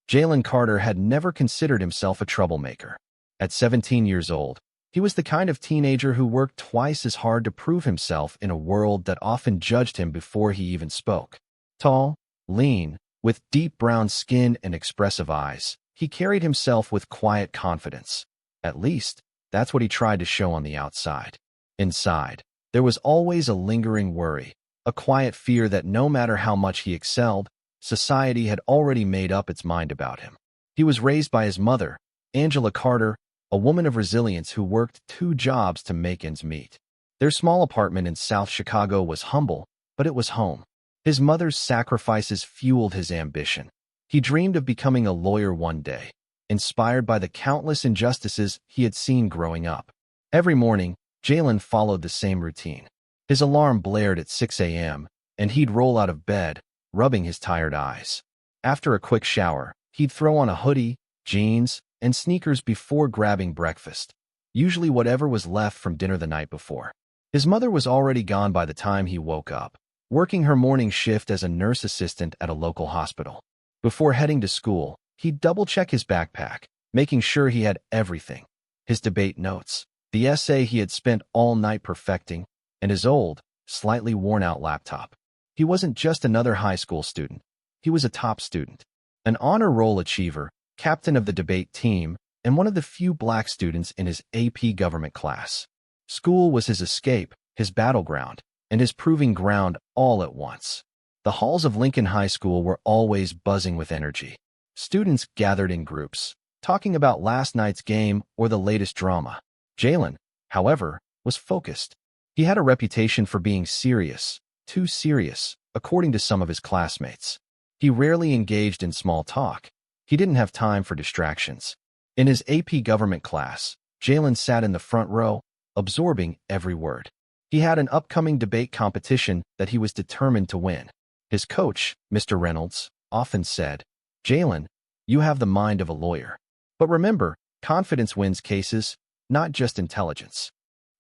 Jalen Carter had never considered himself a troublemaker. At 17 years old, he was the kind of teenager who worked twice as hard to prove himself in a world that often judged him before he even spoke. Tall, lean, with deep brown skin and expressive eyes, he carried himself with quiet confidence. At least, that's what he tried to show on the outside. Inside, there was always a lingering worry, a quiet fear that no matter how much he excelled, society had already made up its mind about him. He was raised by his mother, Angela Carter, a woman of resilience who worked 2 jobs to make ends meet. Their small apartment in South Chicago was humble, but it was home. His mother's sacrifices fueled his ambition. He dreamed of becoming a lawyer one day, inspired by the countless injustices he had seen growing up. Every morning, Jalen followed the same routine. His alarm blared at 6 a.m., and he'd roll out of bed, rubbing his tired eyes. After a quick shower, he'd throw on a hoodie, jeans, and sneakers before grabbing breakfast, usually whatever was left from dinner the night before. His mother was already gone by the time he woke up, working her morning shift as a nurse assistant at a local hospital. Before heading to school, he'd double-check his backpack, making sure he had everything: his debate notes, the essay he had spent all night perfecting, and his old, slightly worn-out laptop. He wasn't just another high school student. He was a top student, an honor roll achiever, captain of the debate team, and one of the few black students in his AP government class. School was his escape, his battleground, and his proving ground all at once. The halls of Lincoln High School were always buzzing with energy. Students gathered in groups, talking about last night's game or the latest drama. Jalen, however, was focused. He had a reputation for being serious, too serious, according to some of his classmates. He rarely engaged in small talk. He didn't have time for distractions. In his AP government class, Jalen sat in the front row, absorbing every word. He had an upcoming debate competition that he was determined to win. His coach, Mr. Reynolds, often said, "Jalen, you have the mind of a lawyer. But remember, confidence wins cases, not just intelligence."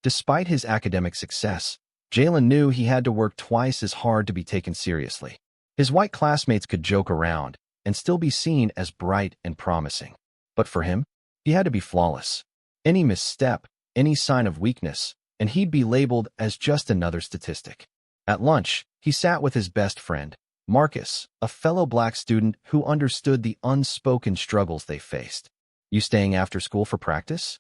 Despite his academic success, Jalen knew he had to work twice as hard to be taken seriously. His white classmates could joke around and still be seen as bright and promising. But for him, he had to be flawless. Any misstep, any sign of weakness, and he'd be labeled as just another statistic. At lunch, he sat with his best friend, Marcus, a fellow black student who understood the unspoken struggles they faced. "You staying after school for practice?"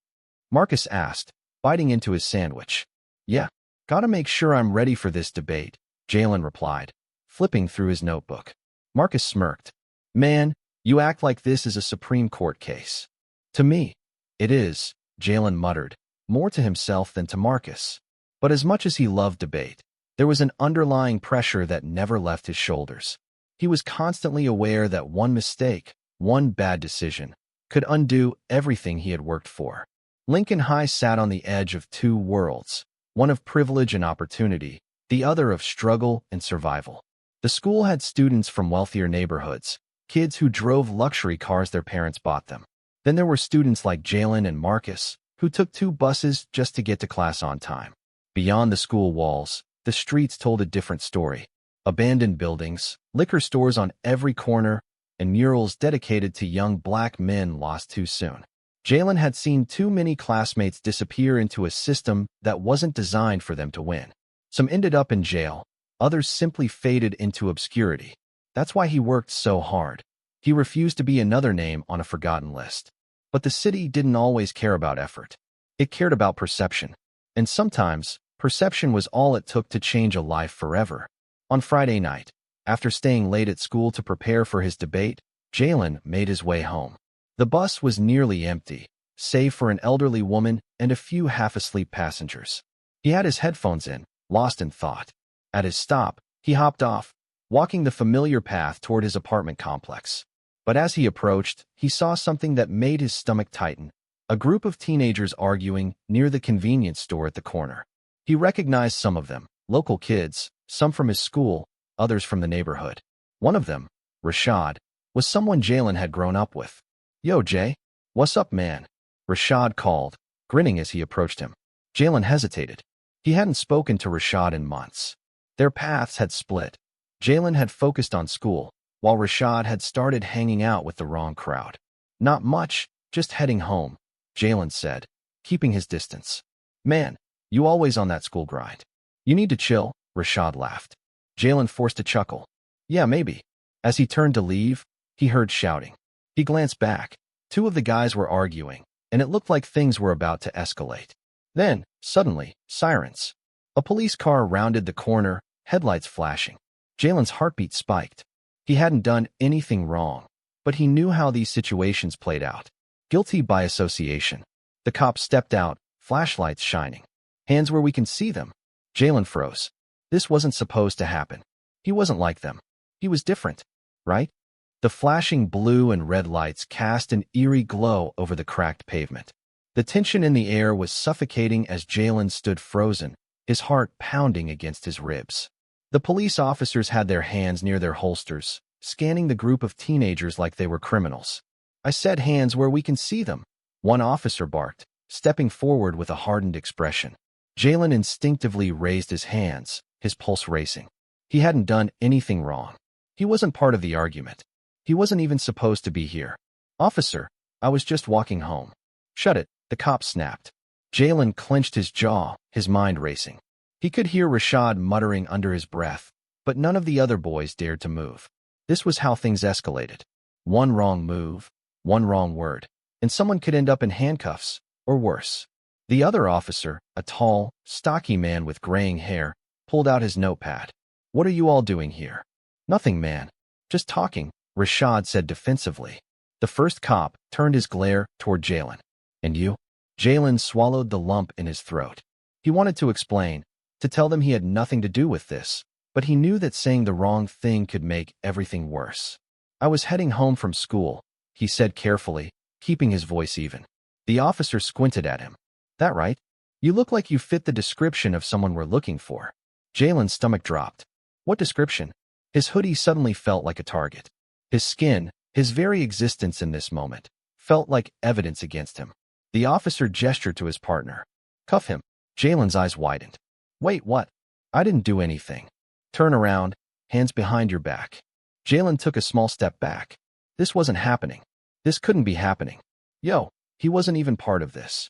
Marcus asked, biting into his sandwich. "Yeah, gotta make sure I'm ready for this debate," Jalen replied, flipping through his notebook. Marcus smirked. "Man, you act like this is a Supreme Court case." "To me, it is," Jalen muttered, more to himself than to Marcus. But as much as he loved debate, there was an underlying pressure that never left his shoulders. He was constantly aware that one mistake, one bad decision, could undo everything he had worked for. Lincoln High sat on the edge of 2 worlds, one of privilege and opportunity, the other of struggle and survival. The school had students from wealthier neighborhoods, kids who drove luxury cars their parents bought them. Then there were students like Jalen and Marcus, who took 2 buses just to get to class on time. Beyond the school walls, the streets told a different story. Abandoned buildings, liquor stores on every corner, and murals dedicated to young black men lost too soon. Jalen had seen too many classmates disappear into a system that wasn't designed for them to win. Some ended up in jail, others simply faded into obscurity. That's why he worked so hard. He refused to be another name on a forgotten list. But the city didn't always care about effort. It cared about perception. And sometimes, perception was all it took to change a life forever. On Friday night, after staying late at school to prepare for his debate, Jalen made his way home. The bus was nearly empty, save for an elderly woman and a few half-asleep passengers. He had his headphones in, lost in thought. At his stop, he hopped off, walking the familiar path toward his apartment complex. But as he approached, he saw something that made his stomach tighten: a group of teenagers arguing near the convenience store at the corner. He recognized some of them, local kids, some from his school, others from the neighborhood. One of them, Rashad, was someone Jalen had grown up with. "Yo, Jay, what's up, man?" Rashad called, grinning as he approached him. Jalen hesitated. He hadn't spoken to Rashad in months. Their paths had split. Jalen had focused on school, while Rashad had started hanging out with the wrong crowd. Not much, just heading home, Jalen said, keeping his distance. Man, you always on that school grind. You need to chill, Rashad laughed. Jalen forced a chuckle. Yeah, maybe. As he turned to leave, he heard shouting. He glanced back. Two of the guys were arguing, and it looked like things were about to escalate. Then, suddenly, sirens. A police car rounded the corner, headlights flashing. Jalen's heartbeat spiked. He hadn't done anything wrong, but he knew how these situations played out. Guilty by association. The cop stepped out, flashlights shining. Hands where we can see them. Jalen froze. This wasn't supposed to happen. He wasn't like them. He was different, right? The flashing blue and red lights cast an eerie glow over the cracked pavement. The tension in the air was suffocating as Jalen stood frozen, his heart pounding against his ribs. The police officers had their hands near their holsters, scanning the group of teenagers like they were criminals. I said hands where we can see them, one officer barked, stepping forward with a hardened expression. Jalen instinctively raised his hands, his pulse racing. He hadn't done anything wrong. He wasn't part of the argument. He wasn't even supposed to be here. Officer, I was just walking home. Shut it, the cop snapped. Jalen clenched his jaw, his mind racing. He could hear Rashad muttering under his breath, but none of the other boys dared to move. This was how things escalated. One wrong move, one wrong word, and someone could end up in handcuffs, or worse. The other officer, a tall, stocky man with graying hair, pulled out his notepad. What are you all doing here? Nothing, man. Just talking, Rashad said defensively. The first cop turned his glare toward Jalen. And you? Jalen swallowed the lump in his throat. He wanted to explain, to tell them he had nothing to do with this, but he knew that saying the wrong thing could make everything worse. I was heading home from school, he said carefully, keeping his voice even. The officer squinted at him. That right? You look like you fit the description of someone we're looking for. Jalen's stomach dropped. What description? His hoodie suddenly felt like a target. His skin, his very existence in this moment, felt like evidence against him. The officer gestured to his partner. Cuff him. Jalen's eyes widened. Wait, what? I didn't do anything. Turn around, hands behind your back. Jalen took a small step back. This wasn't happening. This couldn't be happening. Yo, he wasn't even part of this.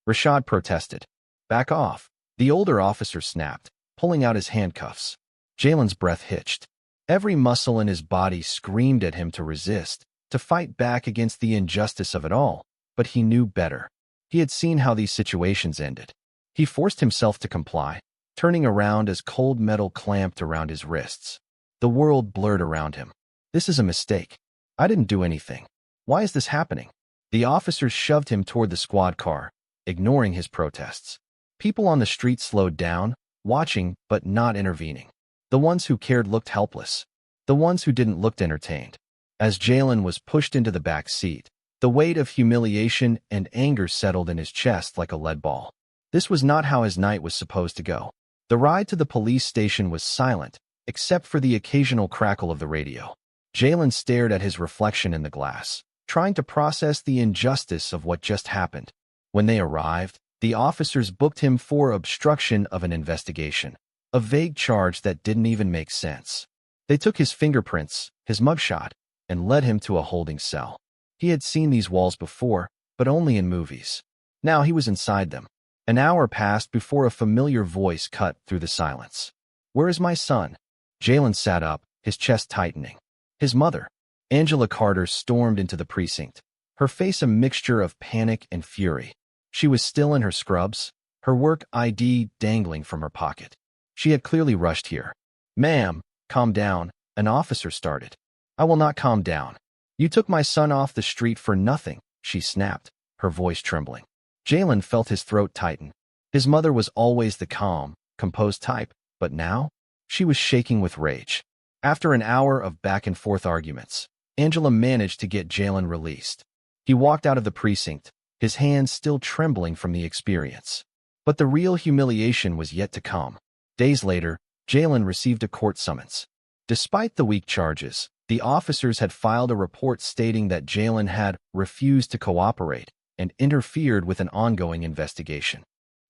Rashad protested. Back off. The older officer snapped, pulling out his handcuffs. Jalen's breath hitched. Every muscle in his body screamed at him to resist, to fight back against the injustice of it all, but he knew better. He had seen how these situations ended. He forced himself to comply, turning around as cold metal clamped around his wrists. The world blurred around him. This is a mistake. I didn't do anything. Why is this happening? The officers shoved him toward the squad car, ignoring his protests. People on the street slowed down, watching but not intervening. The ones who cared looked helpless. The ones who didn't looked entertained. As Jalen was pushed into the back seat, the weight of humiliation and anger settled in his chest like a lead ball. This was not how his night was supposed to go. The ride to the police station was silent, except for the occasional crackle of the radio. Jalen stared at his reflection in the glass, trying to process the injustice of what just happened. When they arrived, the officers booked him for obstruction of an investigation, a vague charge that didn't even make sense. They took his fingerprints, his mugshot, and led him to a holding cell. He had seen these walls before, but only in movies. Now he was inside them. An hour passed before a familiar voice cut through the silence. Where is my son? Jalen sat up, his chest tightening. His mother, Angela Carter, stormed into the precinct, her face a mixture of panic and fury. She was still in her scrubs, her work ID dangling from her pocket. She had clearly rushed here. Ma'am, calm down, an officer started. I will not calm down. You took my son off the street for nothing, she snapped, her voice trembling. Jalen felt his throat tighten. His mother was always the calm, composed type, but now? She was shaking with rage. After an hour of back-and-forth arguments, Angela managed to get Jalen released. He walked out of the precinct, his hands still trembling from the experience. But the real humiliation was yet to come. Days later, Jalen received a court summons. Despite the weak charges, the officers had filed a report stating that Jalen had refused to cooperate and interfered with an ongoing investigation.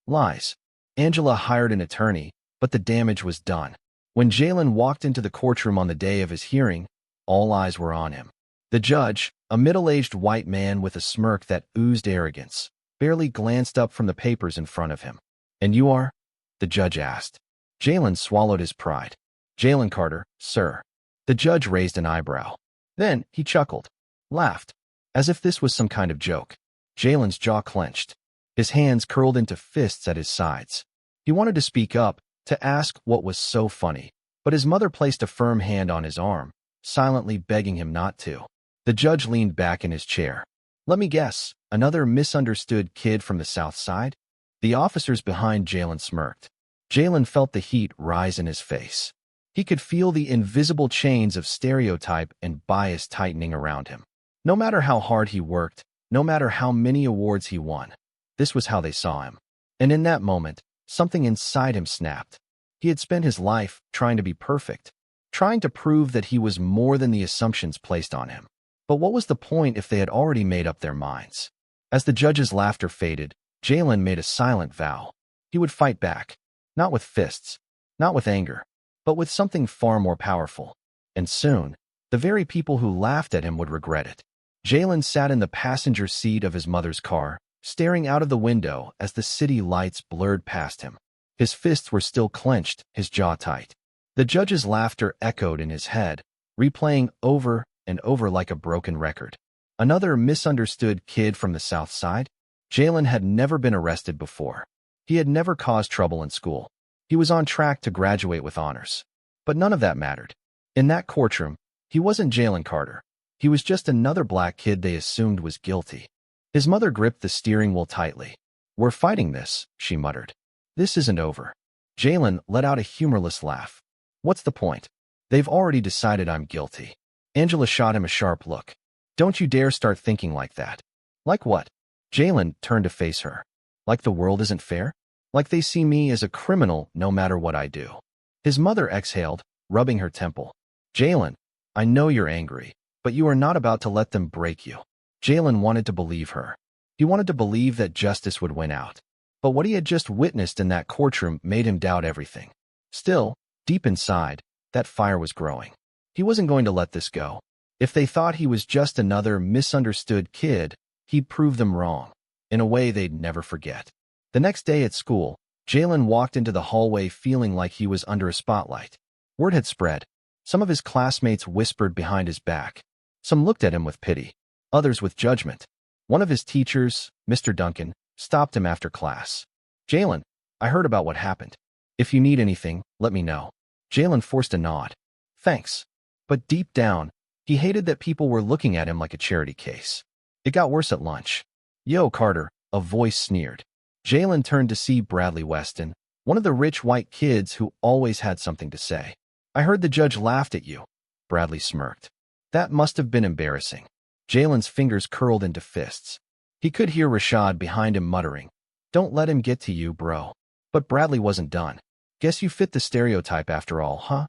Lies. Angela hired an attorney, but the damage was done. When Jalen walked into the courtroom on the day of his hearing, All eyes were on him. The judge, a middle-aged white man with a smirk that oozed arrogance, barely glanced up from the papers in front of him. "And you are?" the judge asked. Jalen swallowed his pride. "Jalen Carter, sir." The judge raised an eyebrow. Then he chuckled, laughed, as if this was some kind of joke. Jalen's jaw clenched. His hands curled into fists at his sides. He wanted to speak up, to ask what was so funny, but his mother placed a firm hand on his arm, silently begging him not to. The judge leaned back in his chair. "Let me guess, another misunderstood kid from the South Side?" The officers behind Jalen smirked. Jalen felt the heat rise in his face. He could feel the invisible chains of stereotype and bias tightening around him. No matter how hard he worked, no matter how many awards he won, this was how they saw him. And in that moment, something inside him snapped. He had spent his life trying to be perfect, trying to prove that he was more than the assumptions placed on him. But what was the point if they had already made up their minds? As the judge's laughter faded, Jalen made a silent vow. He would fight back, not with fists, not with anger, but with something far more powerful. And soon, the very people who laughed at him would regret it. Jalen sat in the passenger seat of his mother's car, staring out of the window as the city lights blurred past him. His fists were still clenched, his jaw tight. The judge's laughter echoed in his head, replaying over and over like a broken record. Another misunderstood kid from the South Side? Jalen had never been arrested before. He had never caused trouble in school. He was on track to graduate with honors. But none of that mattered. In that courtroom, he wasn't Jalen Carter. He was just another black kid they assumed was guilty. His mother gripped the steering wheel tightly. "We're fighting this," she muttered. "This isn't over." Jalen let out a humorless laugh. "What's the point? They've already decided I'm guilty." Angela shot him a sharp look. "Don't you dare start thinking like that." "Like what?" Jalen turned to face her. "Like the world isn't fair? Like they see me as a criminal no matter what I do." His mother exhaled, rubbing her temple. "Jalen, I know you're angry, but you are not about to let them break you." Jalen wanted to believe her. He wanted to believe that justice would win out. But what he had just witnessed in that courtroom made him doubt everything. Still, deep inside, that fire was growing. He wasn't going to let this go. If they thought he was just another misunderstood kid, he'd prove them wrong, in a way they'd never forget. The next day at school, Jalen walked into the hallway feeling like he was under a spotlight. Word had spread. Some of his classmates whispered behind his back. Some looked at him with pity, others with judgment. One of his teachers, Mr. Duncan, stopped him after class. "Jalen, I heard about what happened. If you need anything, let me know." Jalen forced a nod. "Thanks." But deep down, he hated that people were looking at him like a charity case. It got worse at lunch. "Yo, Carter," a voice sneered. Jalen turned to see Bradley Weston, one of the rich white kids who always had something to say. "I heard the judge laughed at you." Bradley smirked. That must have been embarrassing. Jalen's fingers curled into fists. He could hear Rashad behind him muttering, "Don't let him get to you, bro." But Bradley wasn't done. "Guess you fit the stereotype after all, huh?"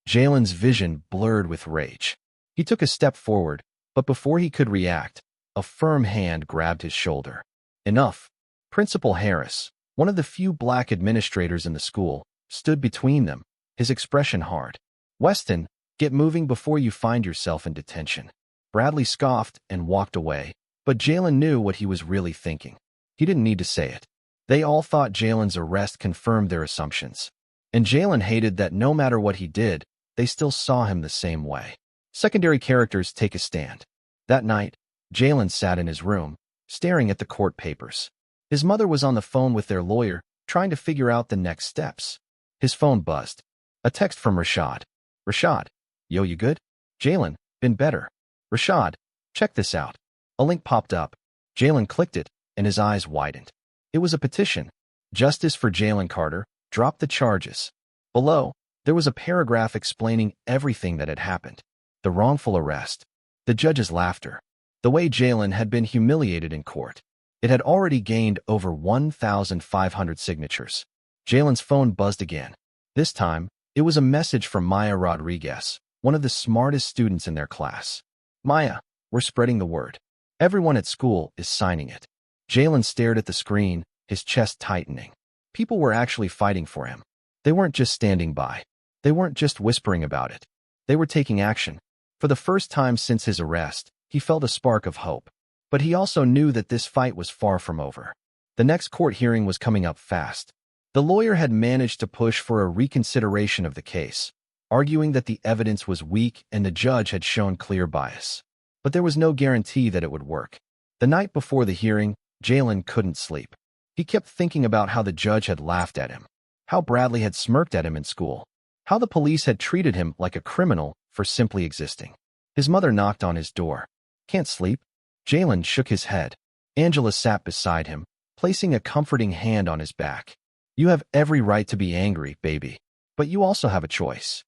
Jalen's vision blurred with rage. He took a step forward, but before he could react, a firm hand grabbed his shoulder. "Enough." Principal Harris, one of the few black administrators in the school, stood between them, his expression hard. "Weston, get moving before you find yourself in detention." Bradley scoffed and walked away, but Jalen knew what he was really thinking. He didn't need to say it. They all thought Jalen's arrest confirmed their assumptions. And Jalen hated that no matter what he did, they still saw him the same way. Secondary characters take a stand. That night, Jalen sat in his room, staring at the court papers. His mother was on the phone with their lawyer, trying to figure out the next steps. His phone buzzed. A text from Rashad. "Rashad, yo, you good?" "Jalen, been better." "Rashad, check this out." A link popped up. Jalen clicked it, and his eyes widened. It was a petition. "Justice for Jalen Carter, drop the charges." Below, there was a paragraph explaining everything that had happened. The wrongful arrest. The judge's laughter. The way Jalen had been humiliated in court. It had already gained over 1,500 signatures. Jalen's phone buzzed again. This time, it was a message from Maya Rodriguez, one of the smartest students in their class. "Maya, we're spreading the word. Everyone at school is signing it." Jalen stared at the screen, his chest tightening. People were actually fighting for him. They weren't just standing by. They weren't just whispering about it. They were taking action. For the first time since his arrest, he felt a spark of hope. But he also knew that this fight was far from over. The next court hearing was coming up fast. The lawyer had managed to push for a reconsideration of the case, arguing that the evidence was weak and the judge had shown clear bias. But there was no guarantee that it would work. The night before the hearing, Jalen couldn't sleep. He kept thinking about how the judge had laughed at him, how Bradley had smirked at him in school, how the police had treated him like a criminal for simply existing. His mother knocked on his door. "Can't sleep?" Jalen shook his head. Angela sat beside him, placing a comforting hand on his back. "You have every right to be angry, baby. But you also have a choice."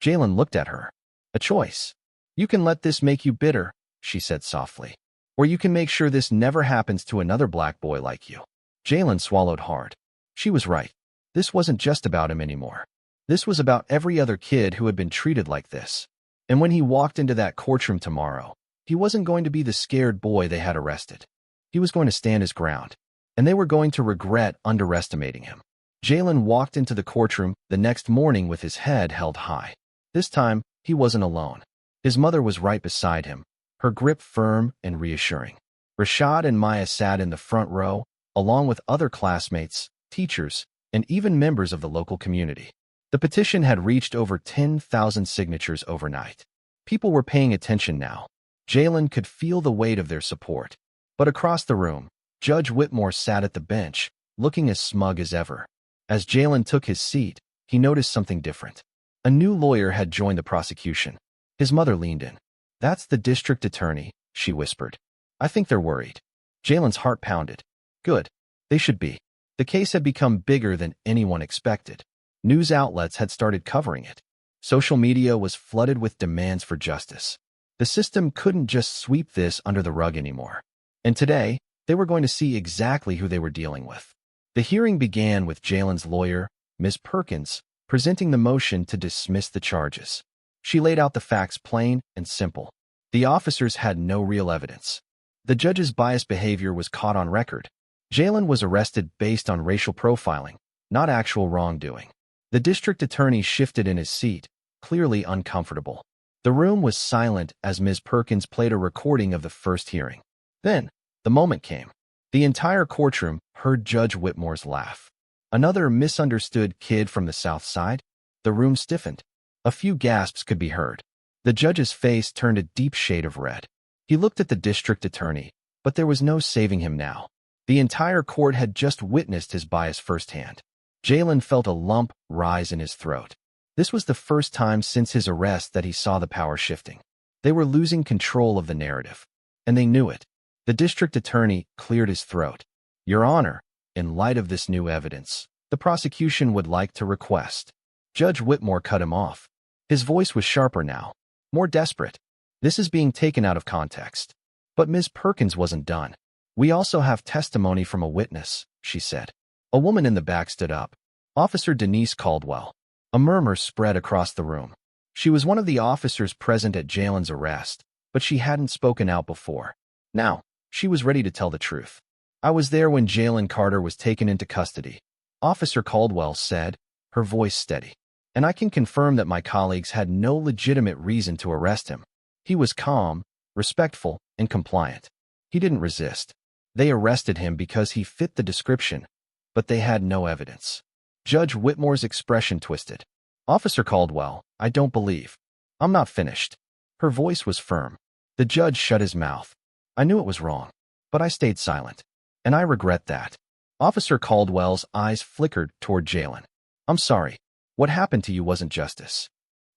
Jalen looked at her. "A choice? You can let this make you bitter," she said softly. "Or you can make sure this never happens to another black boy like you." Jalen swallowed hard. She was right. This wasn't just about him anymore. This was about every other kid who had been treated like this. And when he walked into that courtroom tomorrow, he wasn't going to be the scared boy they had arrested. He was going to stand his ground, and they were going to regret underestimating him. Jalen walked into the courtroom the next morning with his head held high. This time, he wasn't alone. His mother was right beside him, her grip firm and reassuring. Rashad and Maya sat in the front row, along with other classmates, teachers, and even members of the local community. The petition had reached over 10,000 signatures overnight. People were paying attention now. Jalen could feel the weight of their support. But across the room, Judge Whitmore sat at the bench, looking as smug as ever. As Jalen took his seat, he noticed something different. A new lawyer had joined the prosecution. His mother leaned in. "That's the district attorney," she whispered. "I think they're worried." Jalen's heart pounded. Good. They should be. The case had become bigger than anyone expected. News outlets had started covering it. Social media was flooded with demands for justice. The system couldn't just sweep this under the rug anymore. And today, they were going to see exactly who they were dealing with. The hearing began with Jalen's lawyer, Ms. Perkins, presenting the motion to dismiss the charges. She laid out the facts plain and simple. The officers had no real evidence. The judge's biased behavior was caught on record. Jalen was arrested based on racial profiling, not actual wrongdoing. The district attorney shifted in his seat, clearly uncomfortable. The room was silent as Ms. Perkins played a recording of the first hearing. Then, the moment came. The entire courtroom heard Judge Whitmore's laugh. Another misunderstood kid from the South Side? The room stiffened. A few gasps could be heard. The judge's face turned a deep shade of red. He looked at the district attorney, but there was no saving him now. The entire court had just witnessed his bias firsthand. Jalen felt a lump rise in his throat. This was the first time since his arrest that he saw the power shifting. They were losing control of the narrative, and they knew it. The district attorney cleared his throat. "Your Honor, in light of this new evidence, the prosecution would like to request." Judge Whitmore cut him off. His voice was sharper now, more desperate. "This is being taken out of context." But Ms. Perkins wasn't done. "We also have testimony from a witness," she said. A woman in the back stood up. Officer Denise Caldwell. A murmur spread across the room. She was one of the officers present at Jalen's arrest, but she hadn't spoken out before. Now, she was ready to tell the truth. "I was there when Jalen Carter was taken into custody," Officer Caldwell said, her voice steady. "And I can confirm that my colleagues had no legitimate reason to arrest him. He was calm, respectful, and compliant. He didn't resist. They arrested him because he fit the description, but they had no evidence." Judge Whitmore's expression twisted. "Officer Caldwell, I don't believe. I'm not finished." Her voice was firm. The judge shut his mouth. "I knew it was wrong, but I stayed silent. And I regret that." Officer Caldwell's eyes flickered toward Jalen. "I'm sorry. What happened to you wasn't justice."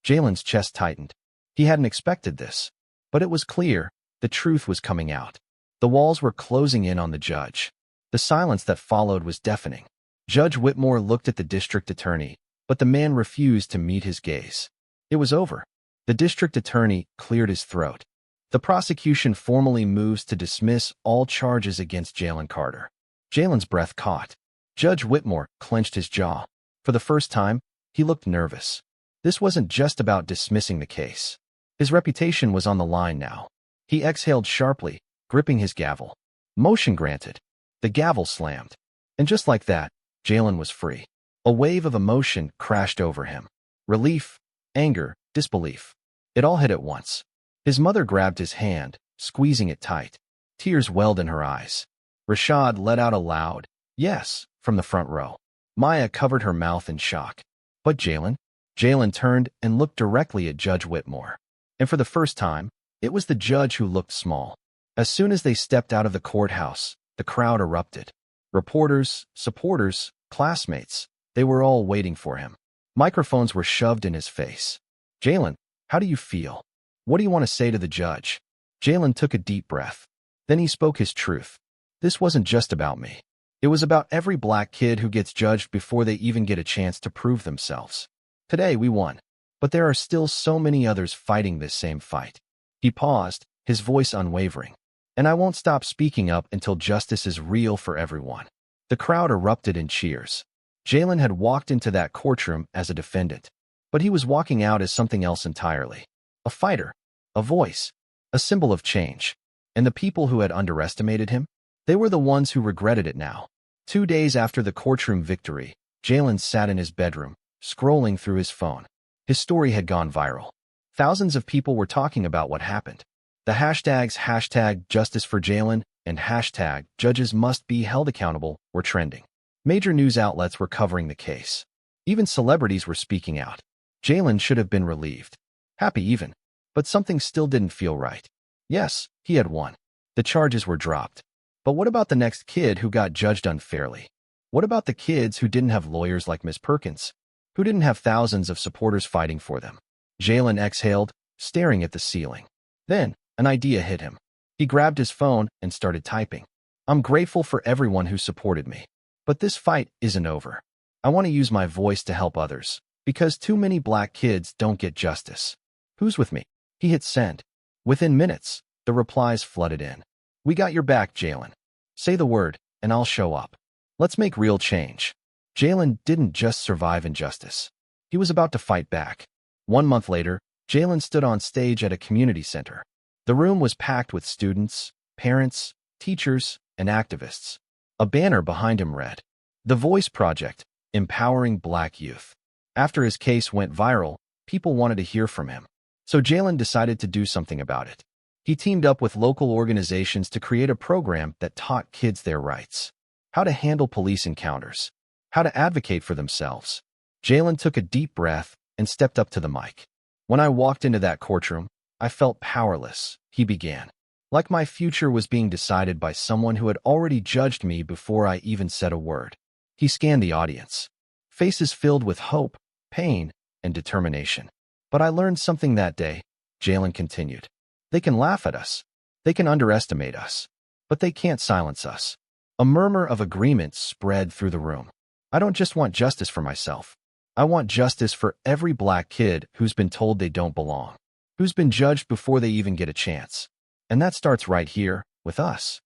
Jalen's chest tightened. He hadn't expected this. But it was clear, the truth was coming out. The walls were closing in on the judge. The silence that followed was deafening. Judge Whitmore looked at the district attorney, but the man refused to meet his gaze. It was over. The district attorney cleared his throat. The prosecution formally moves to dismiss all charges against Jalen Carter. Jalen's breath caught. Judge Whitmore clenched his jaw. For the first time, he looked nervous. This wasn't just about dismissing the case. His reputation was on the line now. He exhaled sharply, gripping his gavel. Motion granted. The gavel slammed. And just like that, Jalen was free. A wave of emotion crashed over him. Relief, anger, disbelief. It all hit at once. His mother grabbed his hand, squeezing it tight. Tears welled in her eyes. Rashad let out a loud, "Yes," from the front row. Maya covered her mouth in shock. But Jalen? Jalen turned and looked directly at Judge Whitmore. And for the first time, it was the judge who looked small. As soon as they stepped out of the courthouse, the crowd erupted. Reporters, supporters, classmates, they were all waiting for him. Microphones were shoved in his face. "Jalen, how do you feel? What do you want to say to the judge?" Jalen took a deep breath. Then he spoke his truth. "This wasn't just about me. It was about every black kid who gets judged before they even get a chance to prove themselves. Today we won, but there are still so many others fighting this same fight." He paused, his voice unwavering. "And I won't stop speaking up until justice is real for everyone." The crowd erupted in cheers. Jalen had walked into that courtroom as a defendant, but he was walking out as something else entirely. A fighter, a voice, a symbol of change. And the people who had underestimated him, they were the ones who regretted it now. 2 days after the courtroom victory, Jalen sat in his bedroom, scrolling through his phone. His story had gone viral. Thousands of people were talking about what happened. The hashtags #JusticeForJalen and #JudgesMustBeHeld accountable were trending. Major news outlets were covering the case. Even celebrities were speaking out. Jalen should have been relieved. Happy even. But something still didn't feel right. Yes, he had won. The charges were dropped. But what about the next kid who got judged unfairly? What about the kids who didn't have lawyers like Ms. Perkins? Who didn't have thousands of supporters fighting for them? Jalen exhaled, staring at the ceiling. Then, an idea hit him. He grabbed his phone and started typing. "I'm grateful for everyone who supported me. But this fight isn't over. I want to use my voice to help others, because too many black kids don't get justice. Who's with me?" He hit send. Within minutes, the replies flooded in. "We got your back, Jalen. Say the word, and I'll show up. Let's make real change." Jalen didn't just survive injustice. He was about to fight back. 1 month later, Jalen stood on stage at a community center. The room was packed with students, parents, teachers, and activists. A banner behind him read, "The Voice Project, Empowering Black Youth." After his case went viral, people wanted to hear from him. So Jalen decided to do something about it. He teamed up with local organizations to create a program that taught kids their rights, how to handle police encounters, how to advocate for themselves. Jalen took a deep breath and stepped up to the mic. "When I walked into that courtroom, I felt powerless," he began. "Like my future was being decided by someone who had already judged me before I even said a word." He scanned the audience. Faces filled with hope, pain, and determination. "But I learned something that day," Jalen continued. "They can laugh at us. They can underestimate us. But they can't silence us." A murmur of agreement spread through the room. "I don't just want justice for myself. I want justice for every black kid who's been told they don't belong, who's been judged before they even get a chance. And that starts right here, with us."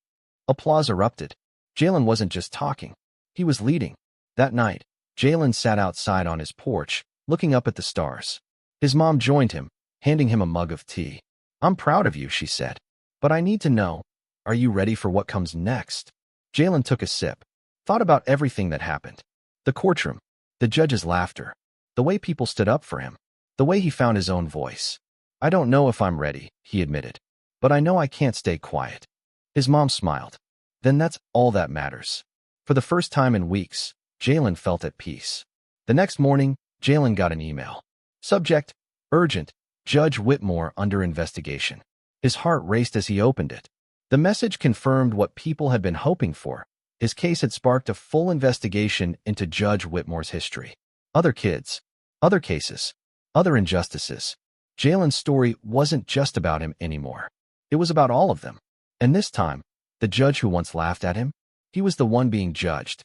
Applause erupted. Jalen wasn't just talking. He was leading. That night, Jalen sat outside on his porch, looking up at the stars. His mom joined him, handing him a mug of tea. "I'm proud of you," she said. "But I need to know, are you ready for what comes next?" Jalen took a sip, thought about everything that happened. The courtroom, the judge's laughter, the way people stood up for him, the way he found his own voice. "I don't know if I'm ready," he admitted. "But I know I can't stay quiet." His mom smiled. "Then that's all that matters." For the first time in weeks, Jalen felt at peace. The next morning, Jalen got an email. Subject, urgent, Judge Whitmore under investigation. His heart raced as he opened it. The message confirmed what people had been hoping for. His case had sparked a full investigation into Judge Whitmore's history. Other kids, other cases, other injustices. Jalen's story wasn't just about him anymore. It was about all of them. And this time, the judge who once laughed at him, he was the one being judged.